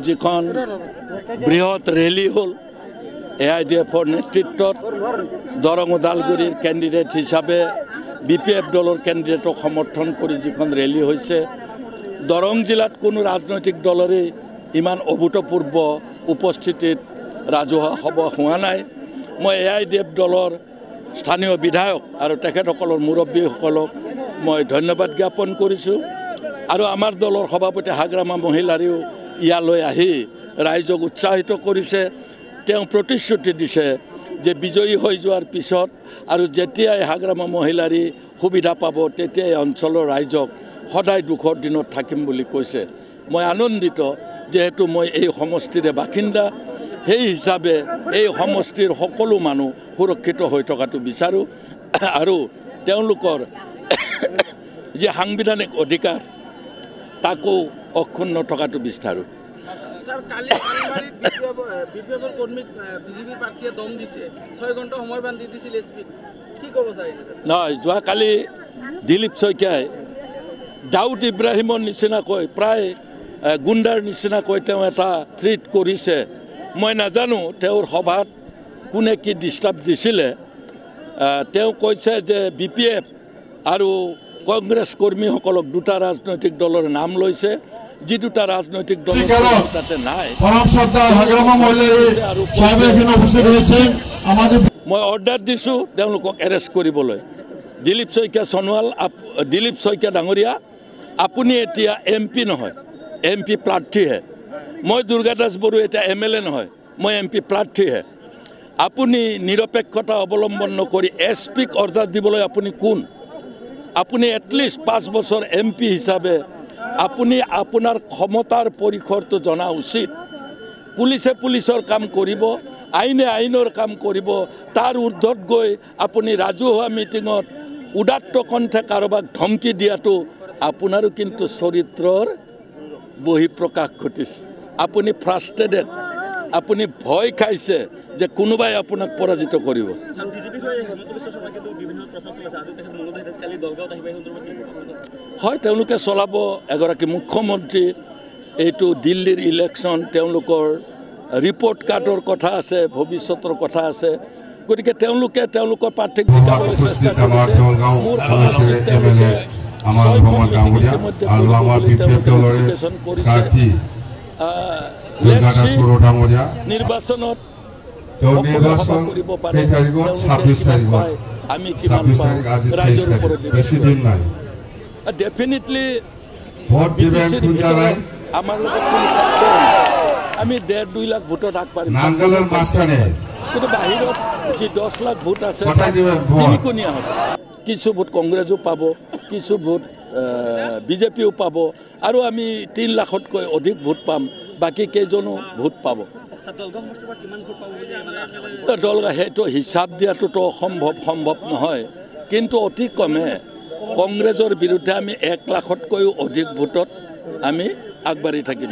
যিখন বৃহৎ ৰেলী হ'ল AIDFৰ নেতৃত্বত দৰং ওদালগুৰিৰ কেণ্ডিডেট হিচাপে BPF দলৰ কেণ্ডিডেটক সমৰ্থন কৰি যিখন ৰেলী হৈছে দৰং জিলাত কোনো ৰাজনৈতিক দলৰে ইমান অভূতপূৰ্ব উপস্থিতিত ৰাজহুৱা সভা হোৱা নাই। মই AIDF দলৰ স্থানীয় বিধায়ক আৰু তেখেতসকলৰ মুৰব্বীসকলক মই ধন্যবাদ জ্ঞাপন কৰিছোঁ আৰু আমাৰ দলৰ সভাপতি হাগ্ৰামা মহিলাৰেও ইয়ালৈ আহি ৰাইজক উৎসাহিত কৰিছে। তেওঁ প্ৰতিশ্ৰুতি দিছে যে বিজয়ী হৈ যোৱাৰ পিছত আৰু যেতিয়াই হাগ্ৰামা মহিলাৰী সুবিধা পাব তেতিয়াই অঞ্চলৰ ৰাইজক সদায় দুখৰ দিনত থাকিম বুলি কৈছে। মই আনন্দিত যেহেতু মই এই সমষ্টিৰে বাসিন্দা, সেই হিচাপে এই সমষ্টিৰ সকলো মানুহ সুৰক্ষিত হৈ থকাটো বিচাৰোঁ আৰু তেওঁলোকৰ যে সাংবিধানিক অধিকাৰ তাকো অক্ষুণ্ণ থকাটো বিচাৰোঁ। স্যার কালি আলমারিত বিপ্লবের কর্মী বিজেপির প্রার্থীয়ে দম দিছে 6 ঘন্টা সময় বান্ধি দিছিল এসপি কি কব স্যার? নহয়, যোৱাকালি দিলীপ শইকীয়াই দাউদ ইব্ৰাহিমৰ নিচিনাকৈ প্ৰায় গুণ্ডাৰ নিচিনাকৈ তেওঁ এটা ট্ৰিট কৰিছে। মই নাজানো তেওঁৰ সভাত কোনে কি ডিষ্টাৰ্ব দিছিলে। তেওঁ কৈছে যে BPF আৰু কংগ্ৰেছ কৰ্মীসকলক দুটা ৰাজনৈতিক দলৰ নাম লৈছে, যি দুটা ৰাজনৈতিক দল তাতে নাই। মই অৰ্ডাৰ দিছোঁ তেওঁলোকক এৰেষ্ট কৰিবলৈ। দিলীপ শইকীয়া সোণোৱাল, দিলীপ শইকীয়া ডাঙৰীয়া, আপুনি এতিয়া MP নহয়, MP প্ৰাৰ্থীহে। মই দুৰ্গা দাস বড়ো এতিয়া MLA নহয়, মই MP প্ৰাৰ্থীহে। আপুনি নিৰপেক্ষতা অৱলম্বন নকৰি SPক অৰ্ডাৰ দিবলৈ আপুনি কোন? আপুনি এটলিষ্ট 5 বছৰ MP হিচাপে আপুনি আপোনাৰ ক্ষমতাৰ পৰিসৰটো জনা উচিত। পুলিচে পুলিচৰ কাম কৰিব, আইনে আইনৰ কাম কৰিব, তাৰ ঊৰ্ধত গৈ আপুনি ৰাজহুৱা মিটিঙত উদাত্ত কণ্ঠে কাৰোবাক ধমকি দিয়াটো আপোনাৰো কিন্তু চৰিত্ৰৰ বহিঃপ্ৰকাশ ঘটিছে। আপুনি ফ্ৰাষ্ট্ৰেটেড, আপুনি ভয় খাইছে যে কোনোবাই আপোনাক পৰাজিত কৰিব। হয়, তেওঁলোকে চলাব। এগৰাকী মুখ্যমন্ত্ৰী, এইটো দিল্লীৰ ইলেকশ্যন, তেওঁলোকৰ ৰিপৰ্ট কাৰ্ডৰ কথা আছে, ভৱিষ্যতৰ কথা আছে। গতিকে তেওঁলোকে তেওঁলোকৰ প্ৰাৰ্থীক জিকাবলৈ চেষ্টা কৰিছে। মোৰ তেওঁলোকে 6খন মিটিং ইতিমধ্যে নটিফিকেশ্যন কৰিছে। নিৰ্বাচনত কৰিব পাৰে, আমি কিমান পাওঁ ৰাইজৰ ওপৰত ডেফিনেটলি আমাৰ লগত আমি 1.5-2 লাখ ভোটত আগবাঢ়িম, কিন্তু বাহিৰত যি 10 লাখ ভোট আছে তিনিকোণীয়া হ'ব। কিছু ভোট কংগ্ৰেছো পাব, কিছু ভোট BJPও পাব আৰু আমি 3 লাখতকৈ অধিক ভোট পাম, বাকী কেইজনো ভোট পাব। সেইটো হিচাপ দিয়াটোতো সম্ভৱ নহয়, কিন্তু অতি কমে কংগ্ৰেছৰ বিৰুদ্ধে আমি 1 লাখতকৈও অধিক ভোটত আমি আগবাঢ়ি থাকিম।